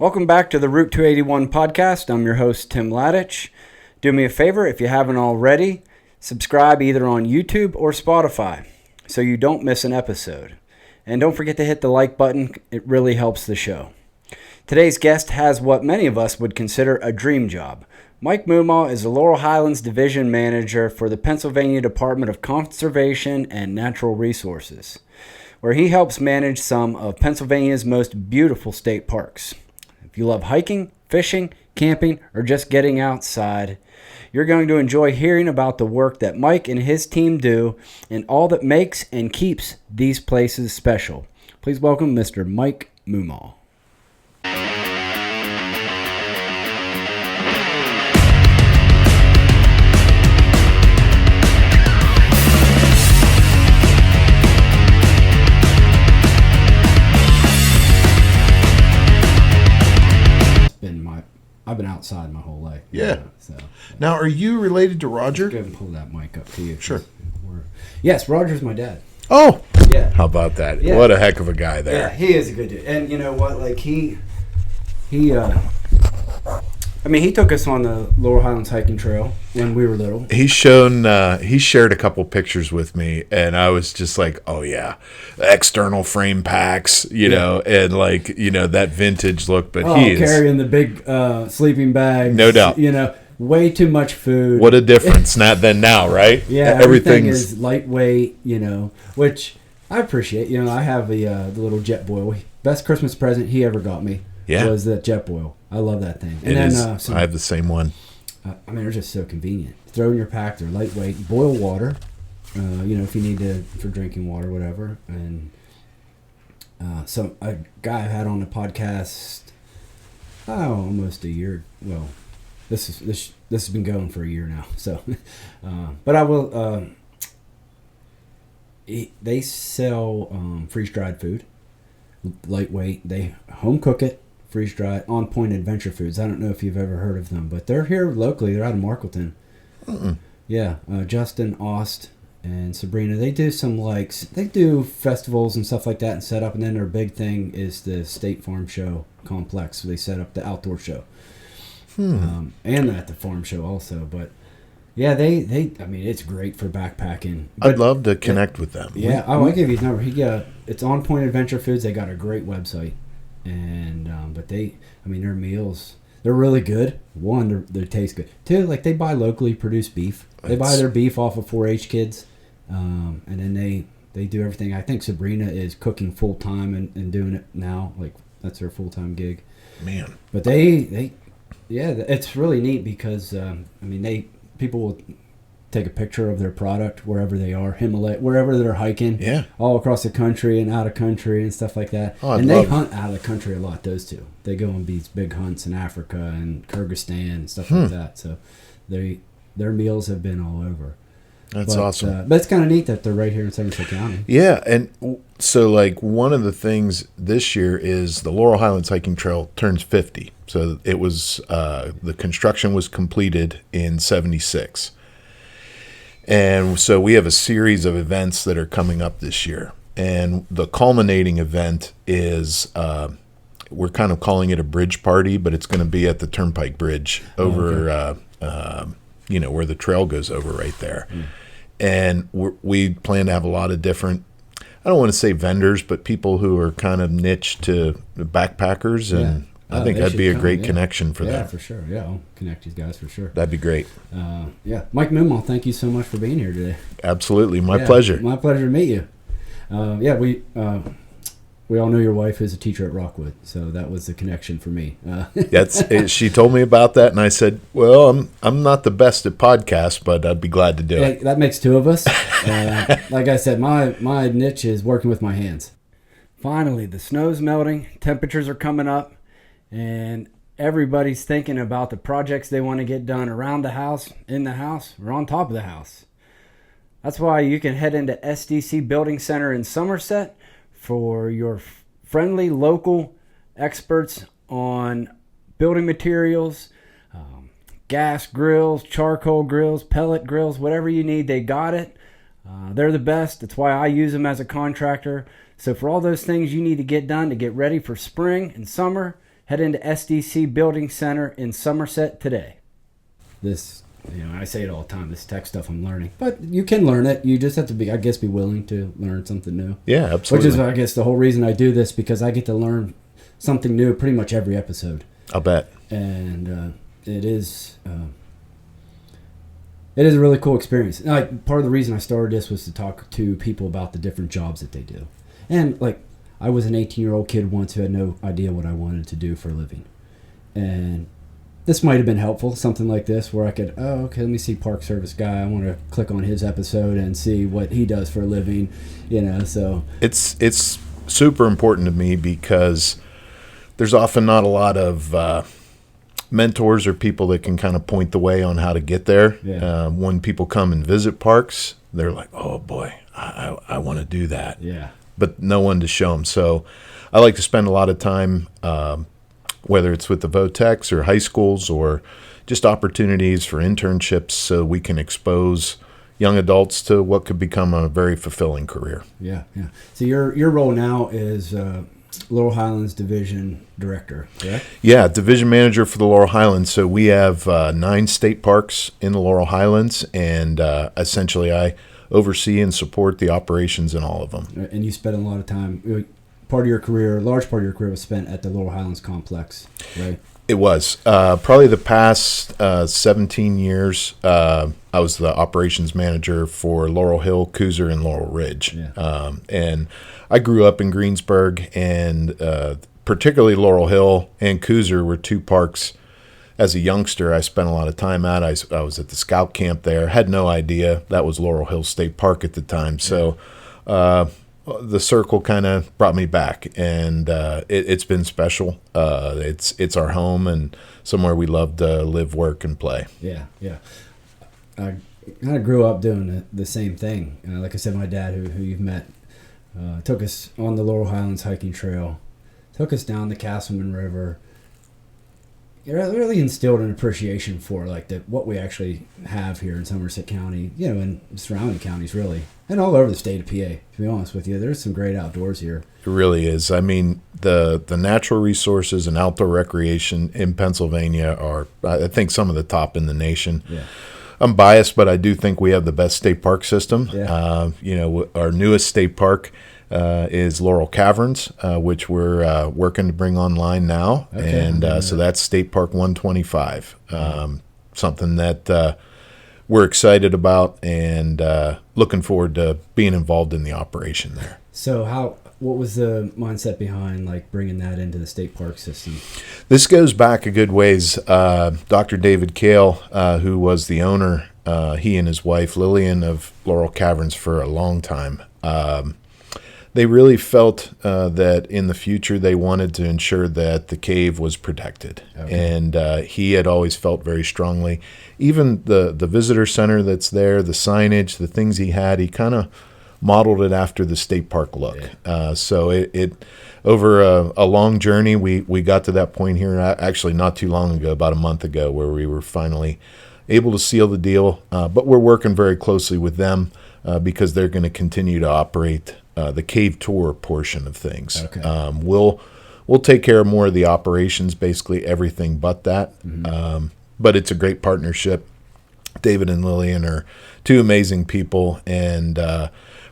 Welcome back to the Route 281 podcast. I'm your host, Tim Ladich. Do me a favor, if you haven't already, subscribe either on YouTube or Spotify so you don't miss an episode. And don't forget to hit the like button. It really helps the show. Today's guest has what many of us would consider a dream job. Mike Mumau is the Laurel Highlands Division Manager for the Pennsylvania Department of Conservation and Natural Resources, where he helps manage some of Pennsylvania's most beautiful state parks. If you love hiking, fishing, camping, or just getting outside, you're going to enjoy hearing about the work that Mike and his team do and all that makes and keeps these places special. Please welcome Mr. Mike Mumau. I've been outside my whole life. Yeah. Now, are you related to Roger? Go ahead and pull that mic up to you. Sure. Yes, Roger's my dad. Oh. Yeah. How about that? Yeah. What a heck of a guy there. Yeah, he is a good dude. And you know what? Like he took us on the Laurel Highlands hiking trail when we were little. He shared a couple pictures with me, and I was just like, oh yeah, external frame packs, you know, and like, you know, that vintage look. But he is carrying the big sleeping bags. No doubt. You know, way too much food. What a difference than now, right? Yeah, everything is lightweight, you know, which I appreciate. You know, I have the little Jetboil. Best Christmas present he ever got me was that Jetboil. I love that thing. And I have the same one. They're just so convenient. Throw in your pack. They're lightweight. Boil water. You know, if you need to for drinking water, whatever. And so a guy I had on the podcast, almost a year. Well, this has been going for a year now. So, but I will. They sell freeze dried food, lightweight. They home cook it. Freeze dry, On Point Adventure Foods. I don't know if you've ever heard of them, but they're here locally. They're out of Markleton. Yeah, Justin, Ost, and Sabrina. They do they do festivals and stuff like that and set up. And then their big thing is the State Farm Show complex. So they set up the outdoor show, and at the farm show also. But yeah, they it's great for backpacking. But, I'd love to connect with them. Yeah, I give you his number. It's On Point Adventure Foods. They got a great website. And but their meals, they're really good. One, they taste good. Two, like they buy locally produced beef. They buy their beef off of 4-H kids, and then they do everything. I think Sabrina is cooking full time and doing it now. Like that's her full time gig. Man, but it's really neat because people will take a picture of their product wherever they are, wherever they're hiking, all across the country and out of country and stuff like that. They hunt out of the country a lot. Those two, they go on these big hunts in Africa and Kyrgyzstan and stuff like that. So their meals have been all over. That's awesome. But it's kind of neat that they're right here in Somerset County. Yeah, and so like one of the things this year is the Laurel Highlands Hiking Trail turns 50. So it was the construction was completed in 76. And so we have a series of events that are coming up this year. And the culminating event is, we're kind of calling it a bridge party, but it's going to be at the Turnpike Bridge over, where the trail goes over right there. And we plan to have a lot of different, I don't want to say vendors, but people who are kind of niche to backpackers. And I think that'd be a great connection for them. Yeah, for sure. Yeah, I'll connect these guys for sure. That'd be great. Mike Mumau, thank you so much for being here today. Absolutely. My pleasure. My pleasure to meet you. We all know your wife is a teacher at Rockwood, so that was the connection for me. She told me about that, and I said, well, I'm not the best at podcasts, but I'd be glad to do it. That makes two of us. Like I said, my niche is working with my hands. Finally, the snow's melting, temperatures are coming up, and everybody's thinking about the projects they want to get done around the house, in the house, or on top of the house. That's why you can head into SDC Building Center in Somerset for your friendly local experts on building materials, gas grills, charcoal grills, pellet grills, whatever you need, they got it. They're the best. That's why I use them as a contractor. So for all those things you need to get done to get ready for spring and summer, Head into SDC Building Center in Somerset today. This, I say it all the time, this tech stuff I'm learning. But you can learn it. You just have to be willing to learn something new. Yeah, absolutely. Which is, I guess, the whole reason I do this, because I get to learn something new pretty much every episode. I'll bet. And it is a really cool experience. Like, part of the reason I started this was to talk to people about the different jobs that they do. And, like, I was an 18-year-old kid once who had no idea what I wanted to do for a living. And this might have been helpful, something like this, where I could, let me see Park Service guy. I want to click on his episode and see what he does for a living, so. It's super important to me because there's often not a lot of mentors or people that can kind of point the way on how to get there. Yeah. When people come and visit parks, they're like, oh boy, I want to do that. Yeah. But no one to show them. So I like to spend a lot of time, whether it's with the VOTEX or high schools or just opportunities for internships, so we can expose young adults to what could become a very fulfilling career. Yeah. So your role now is Laurel Highlands Division Director, correct? Yeah, Division Manager for the Laurel Highlands. So we have 9 state parks in the Laurel Highlands, and essentially I oversee and support the operations in all of them. And you spent a lot of time, a large part of your career was spent at the Laurel Highlands complex, right? It was. Probably the past 17 years, I was the operations manager for Laurel Hill, Cooser, and Laurel Ridge. Yeah. And I grew up in Greensburg, and particularly Laurel Hill and Cooser were 2 parks. As a youngster, I spent a lot of time at. I was at the scout camp there. Had no idea that was Laurel Hill State Park at the time. So the circle kind of brought me back, and it's been special. It's our home and somewhere we love to live, work, and play. Yeah. I kind of grew up doing the same thing. Like I said, my dad, who you've met, took us on the Laurel Highlands hiking trail, took us down the Castleman River. It really instilled an appreciation for what we actually have here in Somerset County, and surrounding counties really, and all over the state of PA. To be honest with you, there's some great outdoors here. It really is. I mean, the natural resources and outdoor recreation in Pennsylvania are, I think, some of the top in the nation. Yeah. I'm biased, but I do think we have the best state park system. Yeah. Our newest state park is Laurel Caverns, which we're working to bring online now. Okay. And so that's State Park 125, something that we're excited about and looking forward to being involved in the operation there. So what was the mindset behind bringing that into the state park system? This goes back a good ways. Dr. David Kale, who was the owner, he and his wife Lillian of Laurel Caverns for a long time, they really felt that in the future they wanted to ensure that the cave was protected. Okay. And he had always felt very strongly, even the visitor center that's there, the signage, the things he had, he kind of modeled it after the state park look. Yeah. So it over a long journey, we got to that point here, actually not too long ago, about a month ago, where we were finally able to seal the deal. But we're working very closely with them because they're going to continue to operate the cave tour portion of things. Okay. We'll take care of more of the operations, basically everything but that. Mm-hmm. But it's a great partnership. David and Lillian are 2 amazing people, and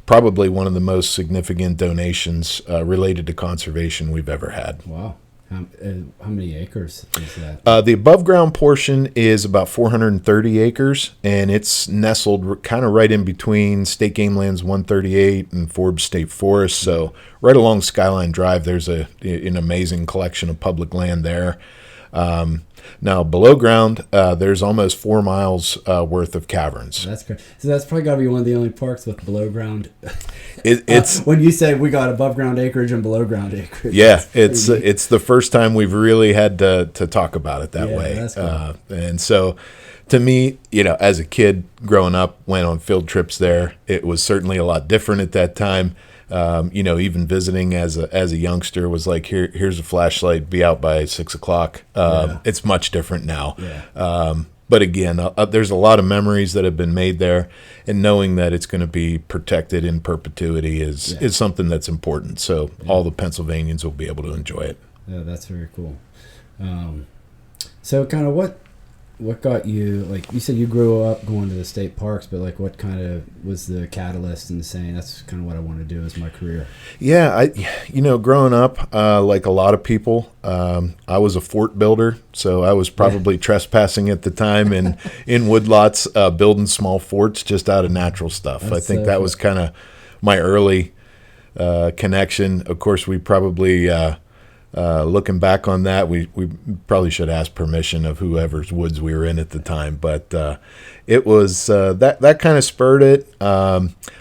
probably one of the most significant donations related to conservation we've ever had. Wow. How many acres is that? The above ground portion is about 430 acres, and it's nestled kind of right in between State Game Lands 138 and Forbes State Forest. So right along Skyline Drive, there's an amazing collection of public land there. Now below ground, there's almost 4 miles worth of caverns. That's great. So that's probably got to be one of the only parks with below ground. It's when you say we got above ground acreage and below ground acreage. Yeah, it's the first time we've really had to talk about it that way. That's cool. And so, to me, as a kid growing up, went on field trips there. It was certainly a lot different at that time. Even visiting as a youngster was like, here's a flashlight, be out by 6 o'clock. It's much different now. Yeah. But again, there's a lot of memories that have been made there, and knowing that it's going to be protected in perpetuity is something that's important. So all the Pennsylvanians will be able to enjoy it. Yeah, that's very cool. So kind of what got you, like you said you grew up going to the state parks, but like what kind of was the catalyst in saying that's kind of what I want to do as my career? Yeah, growing up, like a lot of people, I was a fort builder, so I was probably trespassing at the time and in woodlots, building small forts just out of natural stuff. I think that was kind of my early connection. Of course, we probably looking back on that, we probably should ask permission of whoever's woods we were in at the time. But it was that kind of spurred it.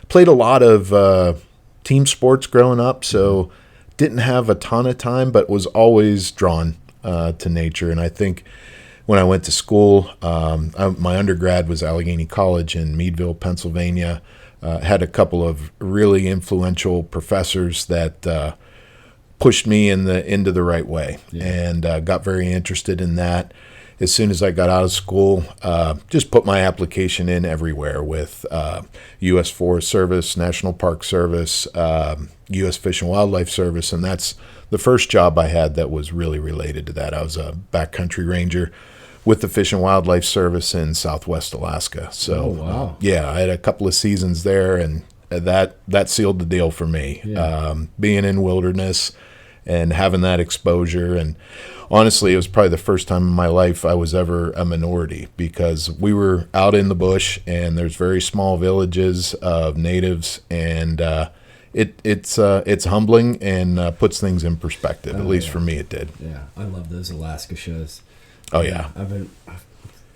Played a lot of team sports growing up, so didn't have a ton of time, but was always drawn to nature. And I think when I went to school, my undergrad was Allegheny College in Meadville, Pennsylvania. Had a couple of really influential professors that pushed me into the right way, and got very interested in that. As soon as I got out of school, just put my application in everywhere with U.S. Forest Service, National Park Service, U.S. Fish and Wildlife Service, and that's the first job I had that was really related to that. I was a backcountry ranger with the Fish and Wildlife Service in Southwest Alaska. So, yeah, I had a couple of seasons there, and that sealed the deal for me. Being in wilderness and having that exposure, and honestly, it was probably the first time in my life I was ever a minority, because we were out in the bush and there's very small villages of natives, and it's humbling and puts things in perspective. At least for me, it did. Yeah, I love those Alaska shows. Oh yeah, I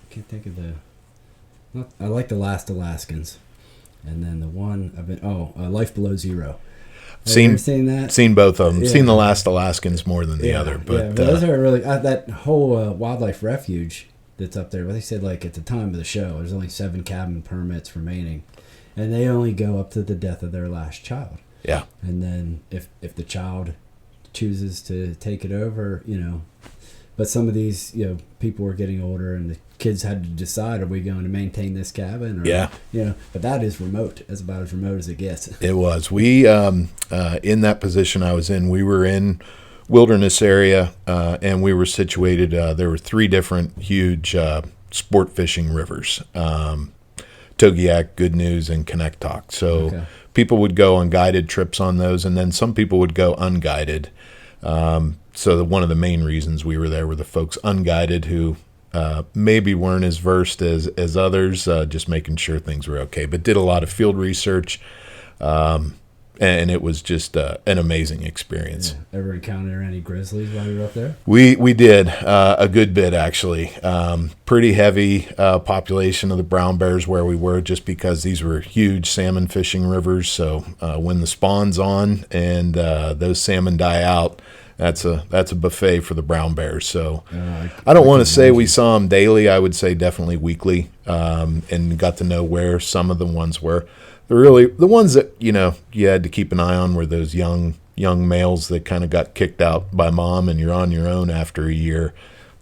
can't think of I like The Last Alaskans, and then the one Life Below Zero. Seen that? Seen both of them. Seen The Last Alaskans more than the other, but those are really that whole wildlife refuge that's up there. But they said like at the time of the show, there's only 7 cabin permits remaining, and they only go up to the death of their last child. Yeah, and then if the child chooses to take it over, But some of these, people were getting older, and the kids had to decide: are we going to maintain this cabin? Or, but that is remote. That's about as remote as it gets. It was. We in that position I was in, we were in wilderness area, and we were situated. There were 3 different huge sport fishing rivers: Togiak, Good News, and Connectoc. So people would go on guided trips on those, and then some people would go unguided. So one of the main reasons we were there were the folks unguided who maybe weren't as versed as others, just making sure things were okay, but did a lot of field research, and it was just an amazing experience. Yeah. Ever encounter any grizzlies while you were up there? We did a good bit, actually. Pretty heavy population of the brown bears where we were, just because these were huge salmon fishing rivers. So when the spawn's on and those salmon die out, that's a buffet for the brown bears. So I don't want to say we saw them daily. I would say definitely weekly, and got to know where some of the ones were. The ones that you had to keep an eye on were those young males that kind of got kicked out by mom, and you're on your own after a year.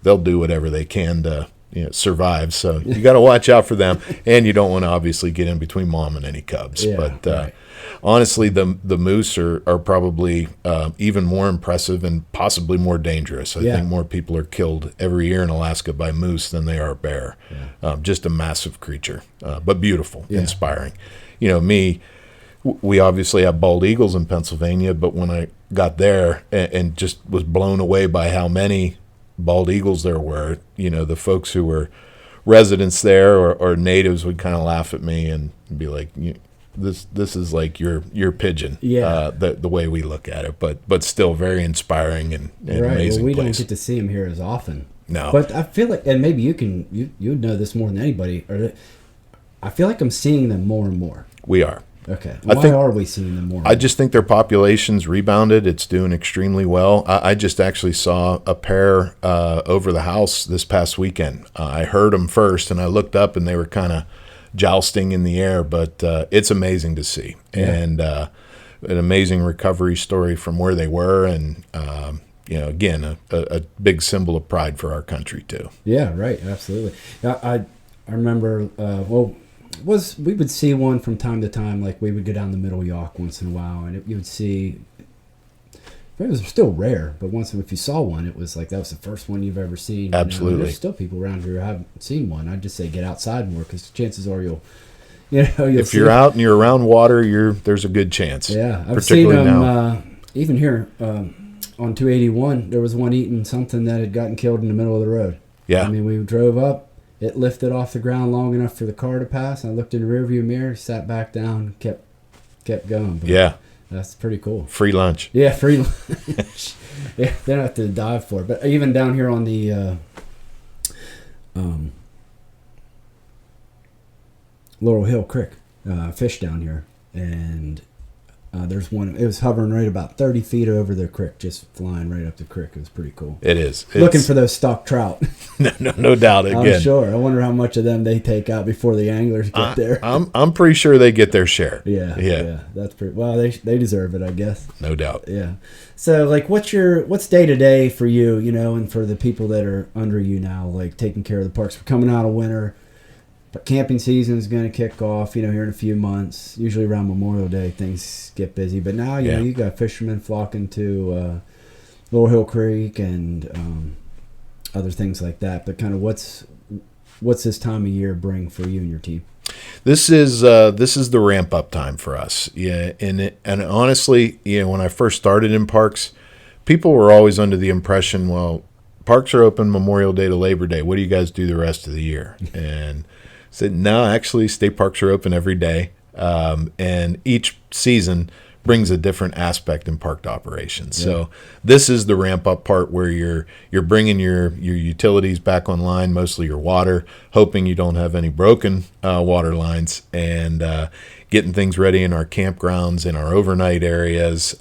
They'll do whatever they can to survive. So you got to watch out for them, and you don't want to obviously get in between mom and any cubs. But honestly, the moose are probably even more impressive and possibly more dangerous. I think more people are killed every year in Alaska by moose than they are bear. Just a massive creature, but beautiful, inspiring. We obviously have bald eagles in Pennsylvania, but when I got there and just was blown away by how many bald eagles there were, the folks who were residents there or natives would kind of laugh at me and be like, this is like your pigeon, the way we look at it, but still very inspiring and amazing. Well, we place. don't get to see them here as often. No, but I feel like, and maybe you would know this more than anybody, I feel like I'm seeing them more and more. We are. Okay. Why are we seeing them more? I just think their population's rebounded. It's doing extremely well. I just actually saw a pair over the house this past weekend. I heard them first, and I looked up, and they were kind of jousting in the air. But it's amazing to see, and an amazing recovery story from where they were, and again, a big symbol of pride for our country too. Yeah, right. Absolutely. I remember. We would see one from time to time. Like we would go down the Middle Yawk once in a while, and you would see, if it was still rare, but once if you saw one, it was like that was the first one you've ever seen. Absolutely. There's still people around here who haven't seen one. I'd just say get outside more because chances are you'll if you're out and you're around water, there's a good chance. Yeah, I've seen them even here on 281. There was one eating something that had gotten killed in the middle of the road. Yeah, I mean we drove up. It lifted off the ground long enough for the car to pass. I looked in the rearview mirror, sat back down, kept going. But yeah, that's pretty cool. Free lunch. Yeah, free lunch. Yeah, they don't have to dive for it. But even down here on the Laurel Hill Creek, fish down here, and there's one. It was hovering right about 30 feet over the creek, just flying right up the creek. It was pretty cool. It is. Looking for those stock trout. No doubt. Again, I'm sure. I wonder how much of them they take out before the anglers get there. I'm pretty sure they get their share. Yeah. That's pretty. Well, they deserve it, I guess. No doubt. Yeah. So, like, what's day to day for you? And for the people that are under you now, like taking care of the parks. We're coming out of winter. But camping season is going to kick off, here in a few months. Usually around Memorial Day, things get busy. But now, you got fishermen flocking to Laurel Hill Creek and other things like that. But kind of what's this time of year bring for you and your team? This is the ramp up time for us. Yeah, and honestly, when I first started in parks, people were always under the impression, well, parks are open Memorial Day to Labor Day. What do you guys do the rest of the year? And said, no, actually, state parks are open every day, and each season brings a different aspect in park operations. Yeah. So this is the ramp up part where you're bringing your utilities back online, mostly your water, hoping you don't have any broken water lines, and getting things ready in our campgrounds, in our overnight areas.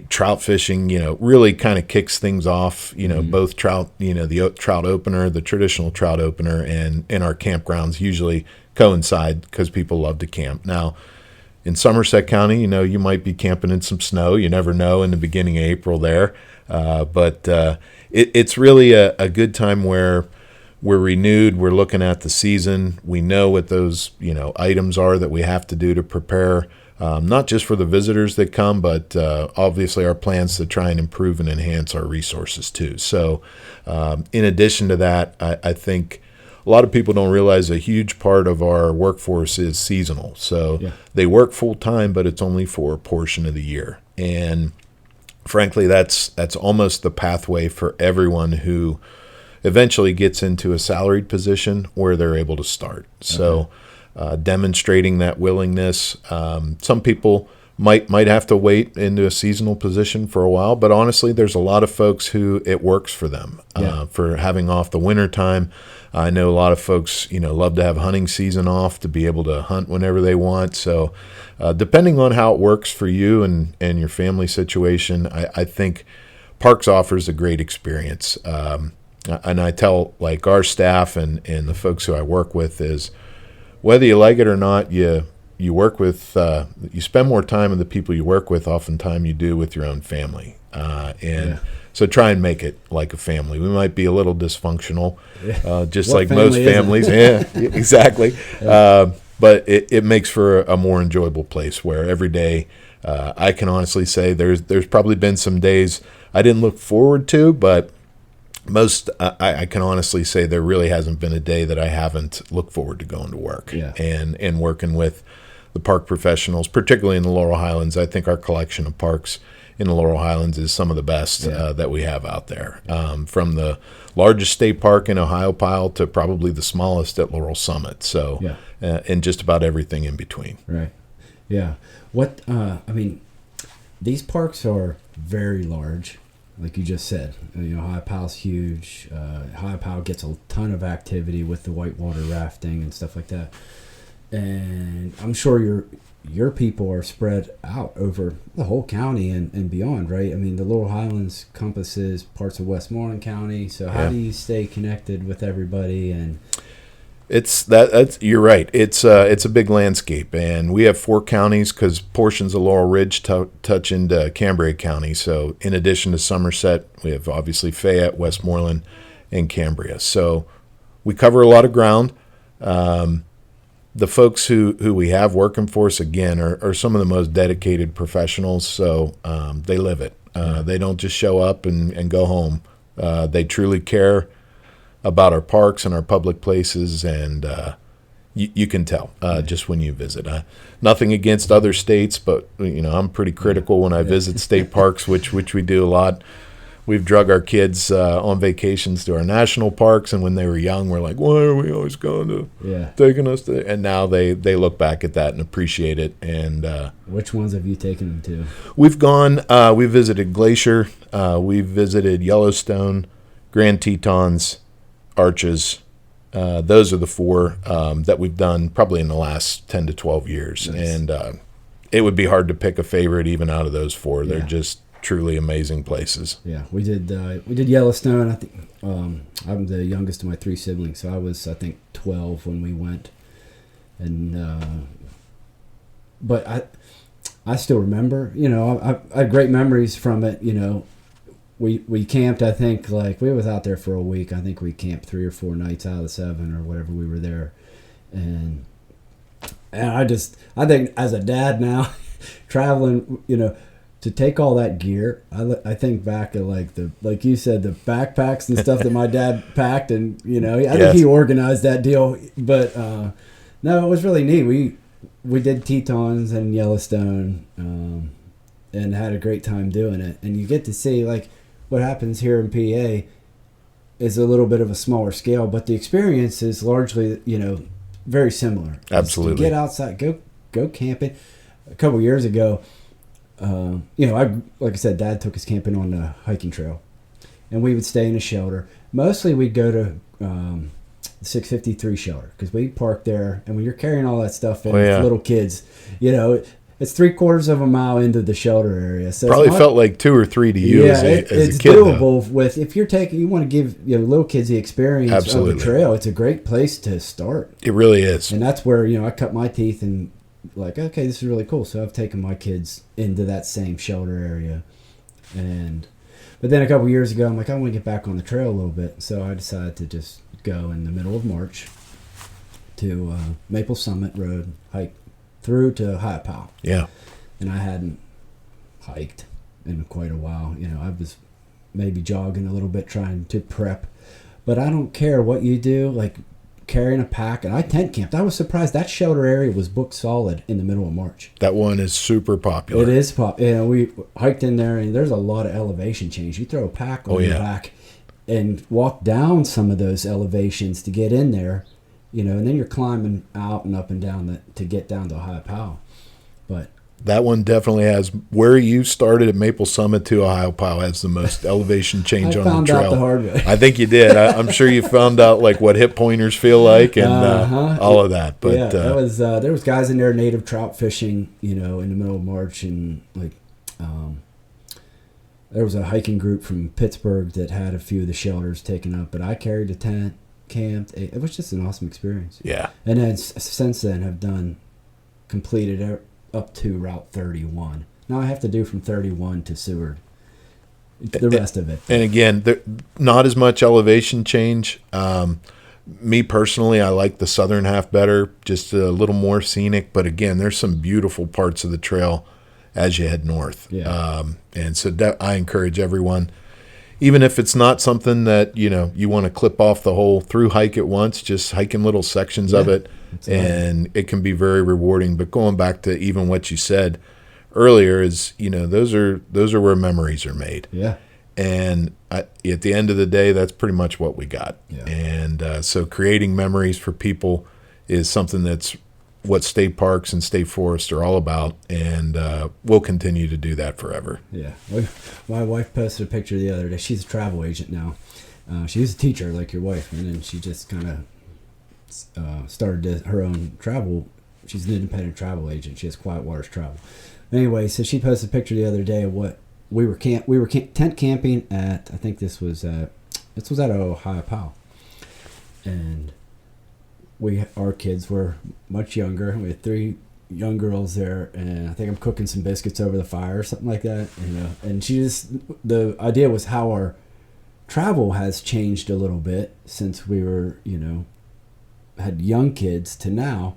Trout fishing, really kind of kicks things off, both trout, the trout opener, the traditional trout opener, and our campgrounds usually coincide because people love to camp. Now, in Somerset County, you might be camping in some snow. You never know in the beginning of April there. But it's really a good time where we're renewed. We're looking at the season. We know what those, items are that we have to do to prepare. Not just for the visitors that come, but obviously our plans to try and improve and enhance our resources too. So in addition to that, I think a lot of people don't realize a huge part of our workforce is seasonal. So they work full time, but it's only for a portion of the year. And frankly, that's almost the pathway for everyone who eventually gets into a salaried position where they're able to start. So demonstrating that willingness. Some people might have to wait into a seasonal position for a while, but honestly, there's a lot of folks who it works for them for having off the winter time. I know a lot of folks, love to have hunting season off to be able to hunt whenever they want. So depending on how it works for you and your family situation, I think Parks offers a great experience. And I tell like our staff and the folks who I work with is, whether you like it or not, you work with, you spend more time with the people you work with oftentimes you do with your own family. So try and make it like a family. We might be a little dysfunctional, just like most families. Yeah, exactly. But it makes for a more enjoyable place where every day, I can honestly say there's probably been some days I didn't look forward to, but most, I can honestly say there really hasn't been a day that I haven't looked forward to going to work and working with the park professionals, particularly in the Laurel Highlands. I think our collection of parks in the Laurel Highlands is some of the best that we have out there, from the largest state park in Ohiopyle to probably the smallest at Laurel Summit. So, and just about everything in between. Right. Yeah. These parks are very large. Like you just said, Ohiopyle's huge. Ohiopyle gets a ton of activity with the whitewater rafting and stuff like that. And I'm sure your people are spread out over the whole county and beyond, right? I mean, the Laurel Highlands encompasses parts of Westmoreland County. So how do you stay connected with everybody? And that's you're right. It's a big landscape, and we have 4 counties because portions of Laurel Ridge touch into Cambria County. So in addition to Somerset, we have obviously Fayette, Westmoreland, and Cambria. So we cover a lot of ground. The folks who we have working for us, again, are some of the most dedicated professionals. So they live it. They don't just show up and go home. They truly care about our parks and our public places, and you can tell just when you visit. Nothing against other states, but I'm pretty critical when I visit state parks, which we do a lot. We've drug our kids on vacations to our national parks, and when they were young, we're like, "Why are we always going to taking us to?" And now they look back at that and appreciate it. And which ones have you taken them to? We've gone. We visited Glacier. We've visited Yellowstone, Grand Tetons, Arches. Those are the 4 that we've done probably in the last 10 to 12 years. Nice. And it would be hard to pick a favorite even out of those 4. They're just truly amazing places. Yeah, we did Yellowstone. I think I'm the youngest of my 3 siblings, so I was 12 when we went, and but I still remember. I had great memories from it. We camped. I think we was out there for a week. I think we camped 3 or 4 nights out of the 7 or whatever we were there, and I think as a dad now, traveling, to take all that gear, I think back at like you said, the backpacks and stuff that my dad packed, and I think he organized that deal. But no, it was really neat. We did Tetons and Yellowstone, and had a great time doing it. And you get to see what happens here in PA is a little bit of a smaller scale, but the experience is largely very similar. Absolutely, to get outside, go camping. A couple years ago. Like I said, Dad took us camping on the hiking trail, and we would stay in a shelter. Mostly we'd go to the 653 shelter because we parked there, and when you're carrying all that stuff in with little kids, it's 3/4 of a mile into the shelter area. So probably felt like 2 or 3 to you as a kid. It's doable with if you're you want to give little kids the experience Absolutely. of the trail. It's a great place to start. It really is, and that's where I cut my teeth and. Okay, this is really cool. So I've taken my kids into that same shelter area, but then a couple years ago, I'm like, I want to get back on the trail a little bit. So I decided to just go in the middle of March to Maple Summit Road, hike through to Hiapao. Yeah, and I hadn't hiked in quite a while. I was maybe jogging a little bit, trying to prep, but I don't care what you do, carrying a pack, and I tent camped. I was surprised that shelter area was booked solid in the middle of March. That one is super popular. It is popular. We hiked in there, and there's a lot of elevation change. You throw a pack on your back and walk down some of those elevations to get in there, and then you're climbing out and up and down to get down to Hiapao. But that one definitely has, where you started at Maple Summit to Hiapao has the most elevation change on the trail. I found out the hard way. I think you did. I'm sure you found out what hip pointers feel like and all of that. But there was guys in there native trout fishing, in the middle of March, and there was a hiking group from Pittsburgh that had a few of the shelters taken up, but I carried a tent, camped. It was just an awesome experience. Yeah. And then since then have completed up to Route 31. Now I have to do from 31 to Seward. The rest of it. And again, not as much elevation change. Me personally, I like the southern half better, just a little more scenic. But again, there's some beautiful parts of the trail as you head north. Yeah. And so I encourage everyone, even if it's not something that you want to clip off the whole through hike at once, just hiking little sections of it. And it can be very rewarding. But going back to even what you said earlier is, those are where memories are made. Yeah. And at the end of the day, that's pretty much what we got. Yeah. And so creating memories for people is something that's what state parks and state forests are all about. And we'll continue to do that forever. Yeah. My wife posted a picture the other day. She's a travel agent now. She was a teacher like your wife, and then she just kind of started her own travel. She's an independent travel agent. She has Quiet Waters Travel. Anyway, so she posted a picture the other day of what we were tent camping at. I think this was at Hiapao, and our kids were much younger. We had 3 young girls there, and I think I'm cooking some biscuits over the fire or something like that. And the idea was how our travel has changed a little bit since we were had young kids to now,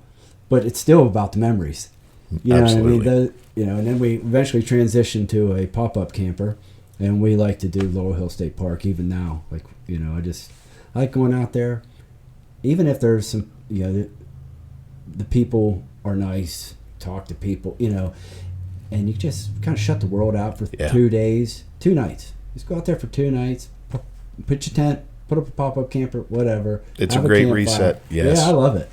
but it's still about the memories. You know Absolutely. what I mean? And then we eventually transitioned to a pop-up camper, and we like to do Laurel Hill State Park even now. Like, I like going out there, even if there's some, the people are nice, talk to people, and you just kind of shut the world out for 2 days, 2 nights. Just go out there for 2 nights, pitch a tent, put up a pop-up camper, whatever. It's a great reset. Yes. Yeah, I love it.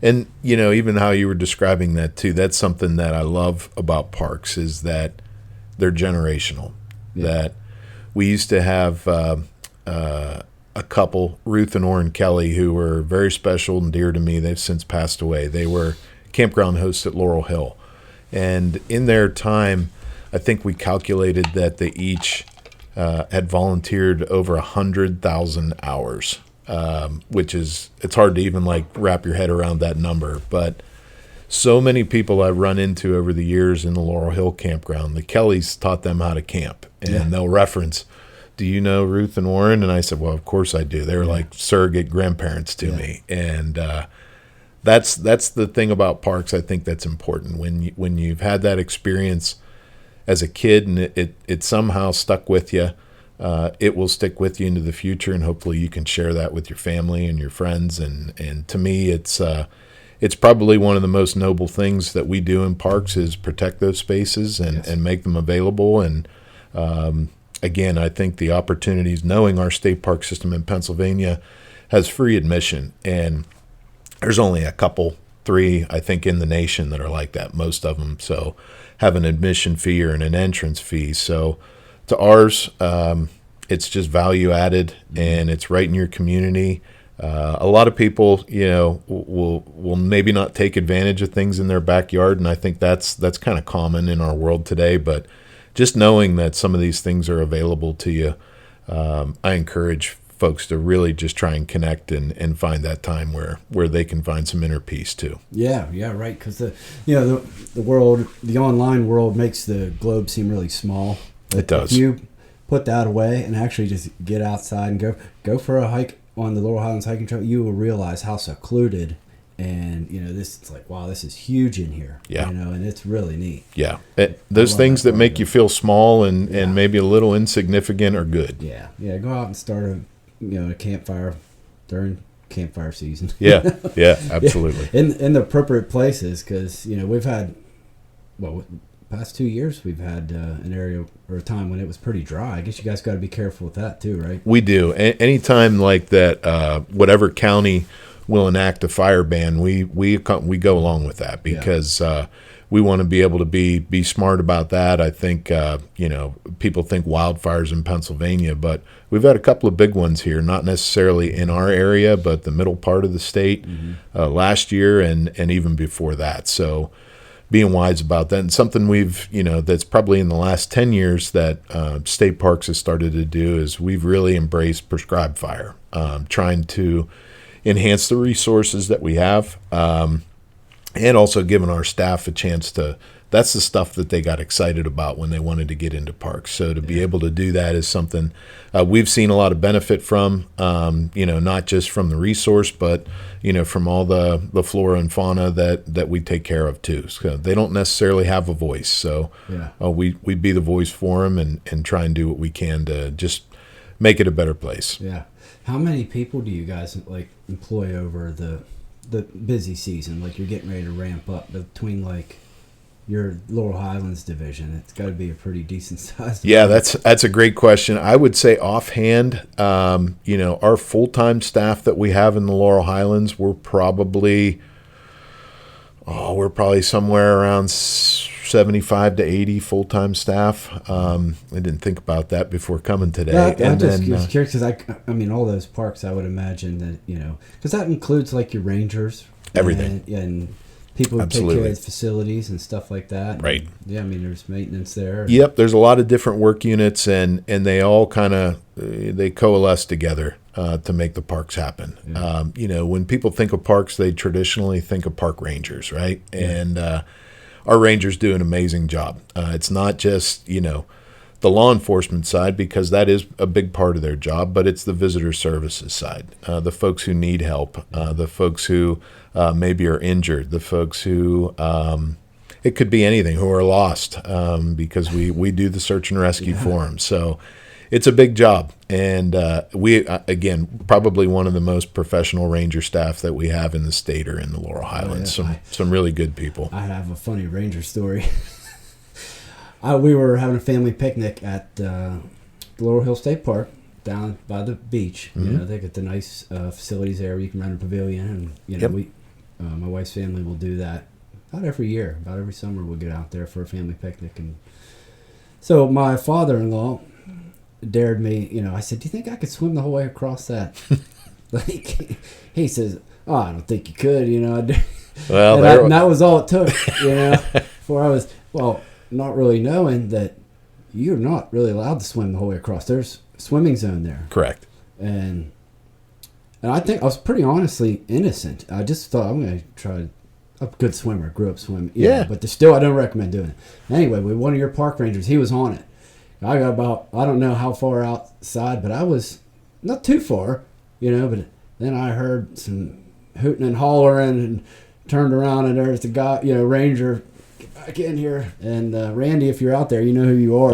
And, even how you were describing that too, that's something that I love about parks is that they're generational. Yeah. That we used to have a couple, Ruth and Orrin Kelly, who were very special and dear to me. They've since passed away. They were campground hosts at Laurel Hill. And in their time, I think we calculated that they each had volunteered over 100,000 hours. Which is, it's hard to even wrap your head around that number. But so many people I've run into over the years in the Laurel Hill campground, the Kellys taught them how to camp. And they'll reference, do you know Ruth and Orrin? And I said, well, of course I do. They're like surrogate grandparents to me. And that's the thing about parks. I think that's important. When you've had that experience as a kid and it somehow stuck with you, it will stick with you into the future, and hopefully you can share that with your family and your friends. And to me, it's probably one of the most noble things that we do in parks is protect those spaces and make them available. And again, I think the opportunities, knowing our state park system in Pennsylvania has free admission, and there's only a couple, 3, I think, in the nation that are like that. Most of them have an admission fee or an entrance fee. So to ours, it's just value added, and it's right in your community. A lot of people, will maybe not take advantage of things in their backyard, and I think that's kind of common in our world today. But just knowing that some of these things are available to you, I encourage folks to really just try and connect and find that time where they can find some inner peace too. Yeah, right. Because the world, the online world, makes the globe seem really small. It does. If you put that away and actually just get outside and go for a hike on the Laurel Highlands hiking trail, you will realize how secluded and this is wow, this is huge in here. Yeah. And it's really neat. Yeah. Those things that make you feel small and maybe a little insignificant are good. Yeah. Yeah. Go out and start a campfire during campfire season. Yeah. Yeah. Absolutely. In the appropriate places, because we've had past 2 years we've had an area or a time when it was pretty dry. I guess you guys got to be careful with that too, right? We do. Anytime like that, whatever county will enact a fire ban, we go along with that because we want to be able to be smart about that. I think people think wildfires in Pennsylvania, but we've had a couple of big ones here, not necessarily in our area, but the middle part of the state last year and even before that. So being wise about that, and something we've, that's probably in the last 10 years that state parks has started to do is we've really embraced prescribed fire, trying to enhance the resources that we have, and also giving our staff a chance to, that's the stuff that they got excited about when they wanted to get into parks. So to be able to do that is something we've seen a lot of benefit from, not just from the resource, but, from all the flora and fauna that we take care of too. So they don't necessarily have a voice. So we be the voice for them and try and do what we can to just make it a better place. Yeah. How many people do you guys employ over the busy season? You're getting ready to ramp up between your Laurel Highlands division. It's got to be a pretty decent size. Yeah, that's a great question. I would say offhand, our full-time staff that we have in the Laurel Highlands, we're probably somewhere around 75 to 80 full-time staff. I didn't think about that before coming today. I'm just curious because I mean, all those parks, I would imagine that, because that includes your rangers. Everything. And people who take care of facilities and stuff like that. Right. Yeah, I mean, there's maintenance there. Yep, there's a lot of different work units, and they all kind of they coalesce together to make the parks happen. Yeah. When people think of parks, they traditionally think of park rangers, right? Yeah. And our rangers do an amazing job. It's not just, the law enforcement side, because that is a big part of their job, but it's the visitor services side, the folks who need help, the folks who maybe are injured, the folks who it could be anything, who are lost, because we do the search and rescue for them. So it's a big job. And we, again, probably one of the most professional ranger staff that we have in the state or in the Laurel Highlands. Some really good people. I have a funny ranger story. We were having a family picnic at the Laurel Hill State Park down by the beach. You know, they got the nice facilities there where you can rent a pavilion. And, you know, my wife's family will do that about every year. About every summer we'll get out there for a family picnic. And so my father-in-law dared me, you know, I said, do you think I could swim the whole way across that lake? He says, oh, I don't think you could, you know. Well, and that was all it took, you know, before I was, not really knowing that you're not really allowed to swim the whole way across. There's a swimming zone there. Correct. And I think I was pretty honestly innocent. I just thought I'm going to try. I'm a good swimmer, grew up swimming. Yeah. But still, I don't recommend doing it. Anyway, with one of your park rangers, he was on it. I got about, I don't know how far outside, but I was not too far, you know, but then I heard some hooting and hollering and turned around and there's the guy, you know, ranger, get back in here. And Randy, if you're out there, you know who you are.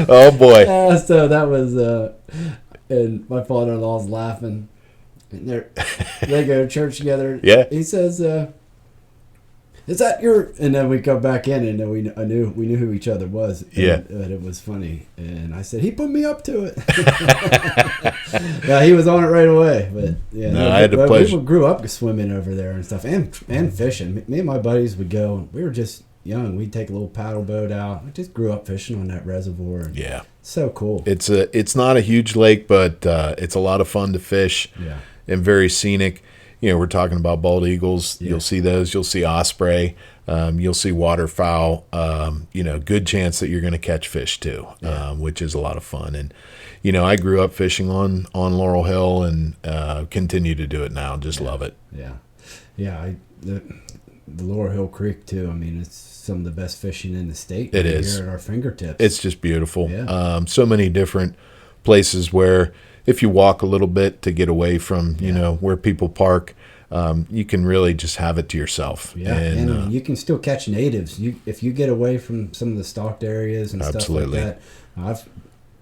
Oh boy. So that was, and my father-in-law's laughing. And they go to church together. Yeah. He says, is that your? And then we go back in, and then we knew who each other was. And it was funny. And I said, he put me up to it. Yeah, he was on it right away. But yeah, I had the pleasure. People grew up swimming over there and stuff, and fishing. Me and my buddies would go. We were just young. We'd take a little paddle boat out. I just grew up fishing on that reservoir. And so cool. It's not a huge lake, but it's a lot of fun to fish. Yeah, and very scenic. You know, we're talking about bald eagles. Yeah. You'll see those. You'll see osprey. You'll see waterfowl. You know, good chance that you're going to catch fish too, which is a lot of fun. And, you know, I grew up fishing on Laurel Hill and continue to do it now. Just love it. Yeah. Yeah. The Laurel Hill Creek too. I mean, it's some of the best fishing in the state. It is. Here at our fingertips. It's just beautiful. Yeah. So many different places where, if you walk a little bit to get away from, you know, where people park, you can really just have it to yourself. Yeah, and you can still catch natives. If you get away from some of the stocked areas and stuff like that.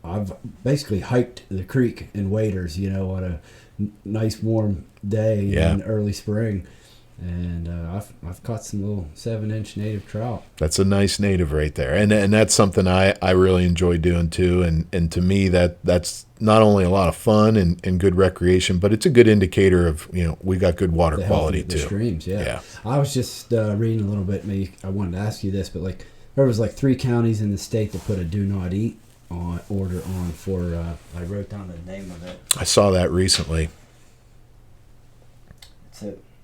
I've basically hiked the creek in waders, you know, on a nice warm day in early spring. And I've caught some little 7-inch native trout. That's a nice native right there, and that's something I really enjoy doing too. And to me that's not only a lot of fun and good recreation, but it's a good indicator of, you know, we got good water quality too. The streams, yeah. I was just reading a little bit. Maybe I wanted to ask you this, but like there was like 3 counties in the state that put a do not eat order on for. I wrote down the name of it. I saw that recently.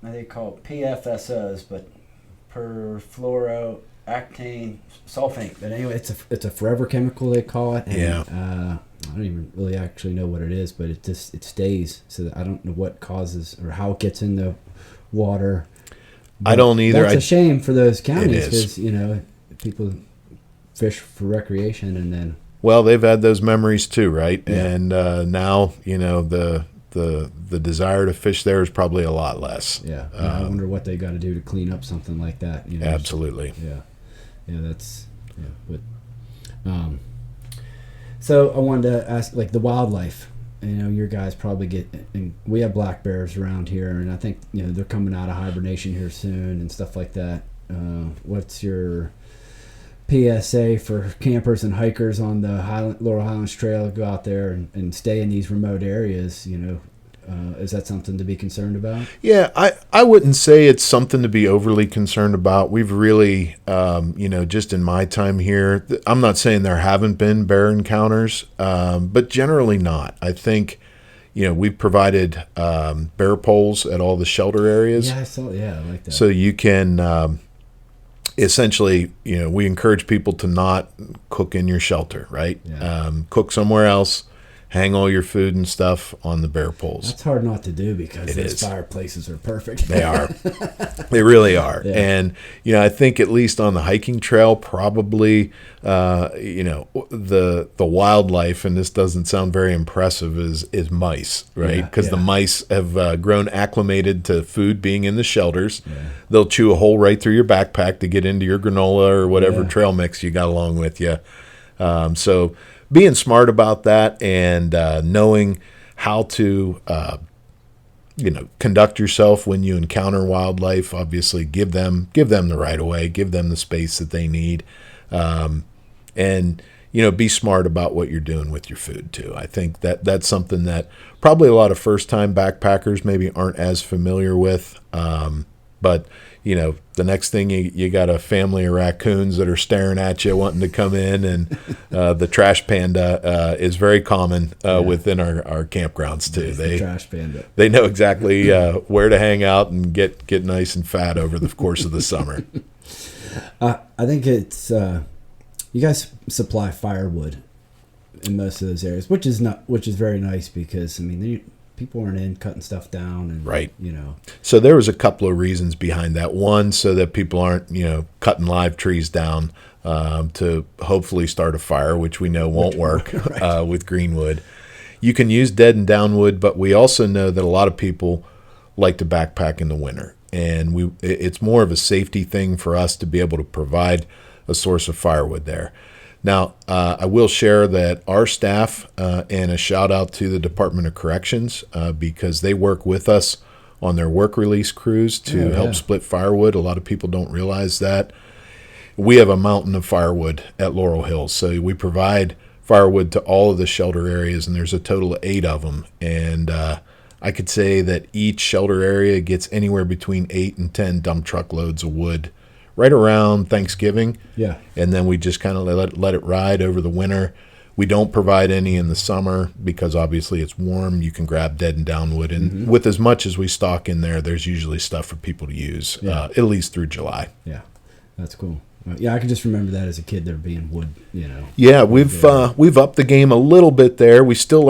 They call it PFSOs, but perfluorooctane sulfate. But anyway, it's a forever chemical, they call it. And, I don't even really actually know what it is, but it stays. So I don't know what causes or how it gets in the water. But I don't either. That's a shame for those counties because, you know, people fish for recreation and then. Well, they've had those memories too, right? Yeah. And now, you know, the desire to fish there is probably a lot less. Yeah. I wonder what they got to do to clean up something like that. You know? Absolutely. So I wanted to ask, like, the wildlife. You know, your guys probably get. And we have black bears around here, and I think, you know, they're coming out of hibernation here soon and stuff like that. What's your PSA for campers and hikers on the Laurel Highlands Trail? Go out there and stay in these remote areas, you know. Is that something to be concerned about? Yeah, I wouldn't say it's something to be overly concerned about. We've really, you know, just in my time here, I'm not saying there haven't been bear encounters, but generally not. I think, you know, we've provided bear poles at all the shelter areas. Yeah, I like that. So you can essentially, you know, we encourage people to not cook in your shelter, right? Yeah. Cook somewhere else. hang all your food and stuff on the bear poles. That's hard not to do because those fireplaces are perfect. They are. They really are. Yeah. And, I think at least on the hiking trail, probably, the wildlife, and this doesn't sound very impressive, is mice, right? Because the mice have grown acclimated to food being in the shelters. Yeah. They'll chew a hole right through your backpack to get into your granola or whatever trail mix you got along with you. So being smart about that and knowing how to conduct yourself when you encounter wildlife. Obviously, give them the right of way, give them the space that they need, and be smart about what you're doing with your food too. I think that's something that probably a lot of first-time backpackers maybe aren't as familiar with, but the next thing you got a family of raccoons that are staring at you wanting to come in, and the trash panda is very common within our campgrounds too. The trash panda. They know exactly where to hang out and get nice and fat over the course of the summer. I think it's you guys supply firewood in most of those areas, which is very nice because people aren't in cutting stuff down, and right. So there was a couple of reasons behind that. One, so that people aren't cutting live trees down to hopefully start a fire, which we know won't work with greenwood. You can use dead and down wood, but we also know that a lot of people like to backpack in the winter, and it's more of a safety thing for us to be able to provide a source of firewood there. Now, I will share that our staff, and a shout out to the Department of Corrections, because they work with us on their work release crews to help split firewood. A lot of people don't realize that. We have a mountain of firewood at Laurel Hills, so we provide firewood to all of the shelter areas, and there's a total of 8 of them. And I could say that each shelter area gets anywhere between 8 and 10 dump truck loads of wood right around Thanksgiving. Yeah. And then we just kind of let it ride over the winter. We don't provide any in the summer because obviously it's warm. You can grab dead and down wood. And with as much as we stock in there, there's usually stuff for people to use, at least through July. Yeah, that's cool. Yeah, I can just remember that as a kid, there being wood, Yeah, we've upped the game a little bit there. We still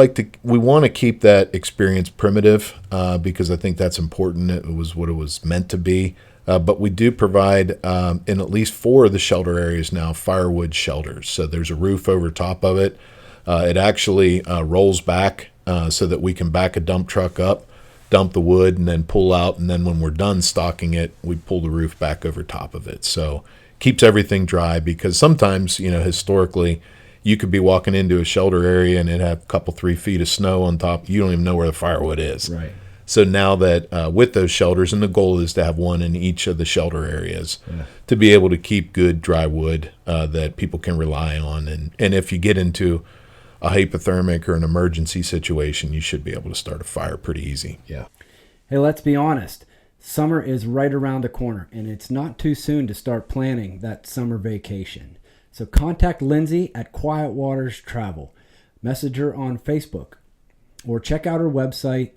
we want to keep that experience primitive because I think that's important. It was what it was meant to be. But we do provide, in at least 4 of the shelter areas now, firewood shelters. So there's a roof over top of it. It actually rolls back so that we can back a dump truck up, dump the wood, and then pull out. And then when we're done stocking it, we pull the roof back over top of it. So keeps everything dry because sometimes, historically, you could be walking into a shelter area and it have a couple, 3 feet of snow on top. You don't even know where the firewood is. Right. So now that with those shelters, and the goal is to have one in each of the shelter areas to be able to keep good dry wood that people can rely on. And if you get into a hypothermic or an emergency situation, you should be able to start a fire pretty easy. Yeah. Hey, let's be honest. Summer is right around the corner, and it's not too soon to start planning that summer vacation. So contact Lindsay at Quiet Waters Travel. Message her on Facebook, or check out her website,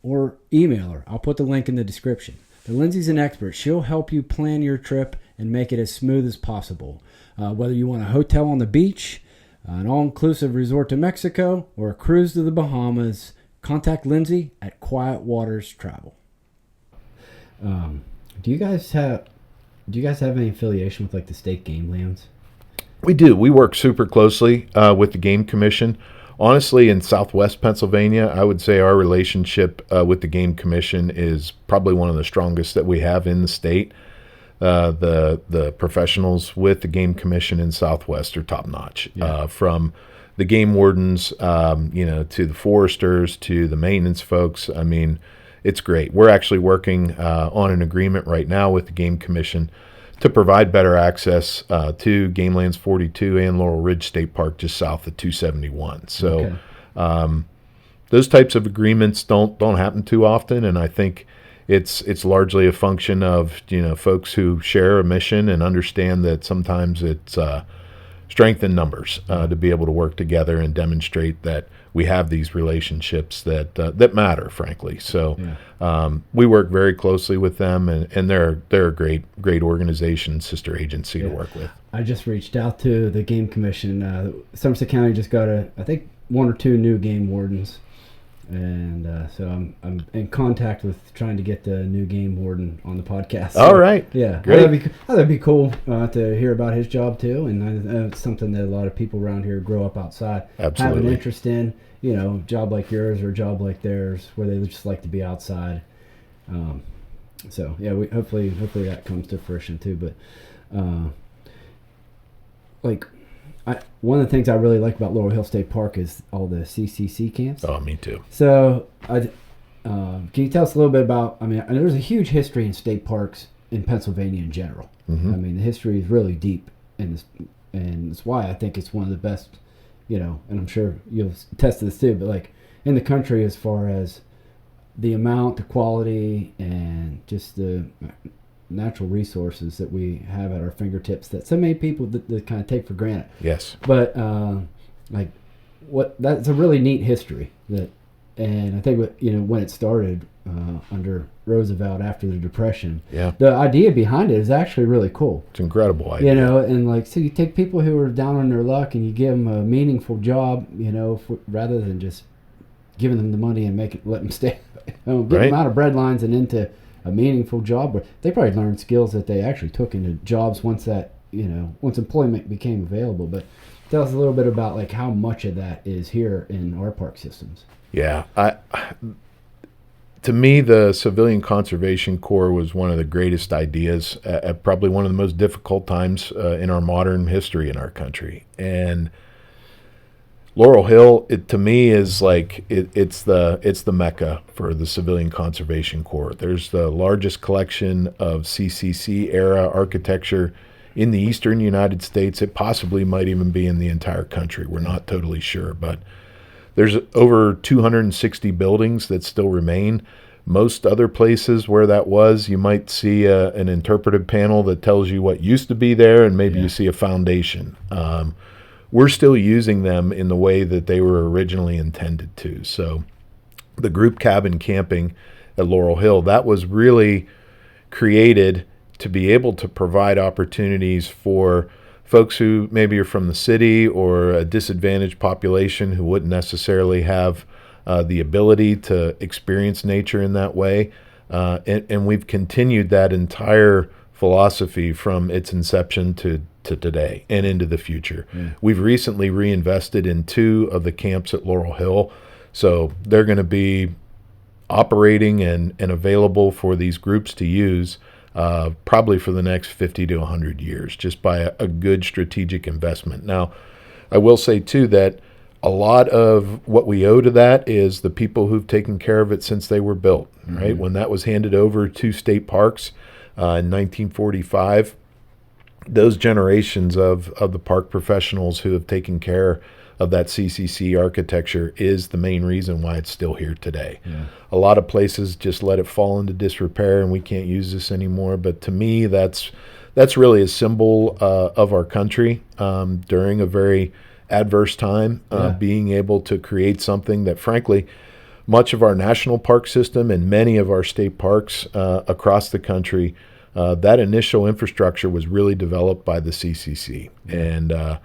or email her. I'll put the link in the description. But Lindsay's an expert. She'll help you plan your trip and make it as smooth as possible. Whether you want a hotel on the beach, an all-inclusive resort to Mexico, or a cruise to the Bahamas, contact Lindsay at Quiet Waters Travel. Do you guys have any affiliation with the state game lands? We do. We work super closely with the Game Commission. Honestly, in Southwest Pennsylvania, I would say our relationship with the Game Commission is probably one of the strongest that we have in the state. The professionals with the Game Commission in Southwest are top notch. From the game wardens, to the foresters, to the maintenance folks. I mean, it's great. We're actually working on an agreement right now with the Game Commission to provide better access to Game Lands 42 and Laurel Ridge State Park just south of 271. So those types of agreements don't happen too often, and I think it's largely a function of folks who share a mission and understand that sometimes it's strength in numbers to be able to work together and demonstrate that we have these relationships that matter, frankly. So we work very closely with them, and they're a great organization, sister agency to work with. I just reached out to the Game Commission. Somerset County just got I think 1 or 2 new game wardens, and so I'm in contact with trying to get the new game warden on the podcast. So, all right. Yeah. Great. That'd be cool to hear about his job too, and it's something that a lot of people around here grow up outside, Absolutely. have an interest in. You know, job like yours or a job like theirs, where they just like to be outside. So yeah, hopefully that comes to fruition too. But one of the things I really like about Laurel Hill State Park is all the CCC camps. Oh, me too. So can you tell us a little bit about? I mean, there's a huge history in state parks in Pennsylvania in general. Mm-hmm. I mean, the history is really deep, and it's why I think it's one of the best. You know, and I'm sure you'll test this too, but like in the country, as far as the amount, the quality, and just the natural resources that we have at our fingertips that so many people that kind of take for granted. Yes. But that's a really neat history and I think when it started under Roosevelt after the Depression, the idea behind it is actually really cool. It's an incredible idea. You know, and so you take people who are down on their luck and you give them a meaningful job, you know, rather than just giving them the money and let them stay, get them out of breadlines and into a meaningful job where they probably learned skills that they actually took into jobs once employment became available. But tell us a little bit about like how much of that is here in our park systems. Yeah, to me, the Civilian Conservation Corps was one of the greatest ideas at probably one of the most difficult times in our modern history in our country. And Laurel Hill, to me, is like it's the mecca for the Civilian Conservation Corps. There's the largest collection of CCC era architecture in the eastern United States. It possibly might even be in the entire country. We're not totally sure, but there's over 260 buildings that still remain. Most other places where that was, you might see an interpretive panel that tells you what used to be there, and maybe you see a foundation. We're still using them in the way that they were originally intended to. So the group cabin camping at Laurel Hill, that was really created to be able to provide opportunities for folks who maybe are from the city or a disadvantaged population who wouldn't necessarily have the ability to experience nature in that way. And we've continued that entire philosophy from its inception to today and into the future. We've recently reinvested in 2 of the camps at Laurel Hill, so they're going to be operating and available for these groups to use probably for the next 50 to 100 years, just by a good strategic investment. Now, I will say, too, that a lot of what we owe to that is the people who've taken care of it since they were built, right? When that was handed over to state parks in 1945, those generations of the park professionals who have taken care of that CCC architecture is the main reason why it's still here today. A lot of places just let it fall into disrepair and we can't use this anymore. But to me, that's really a symbol of our country during a very adverse time, being able to create something that, frankly, much of our national park system and many of our state parks across the country, that initial infrastructure was really developed by the CCC. And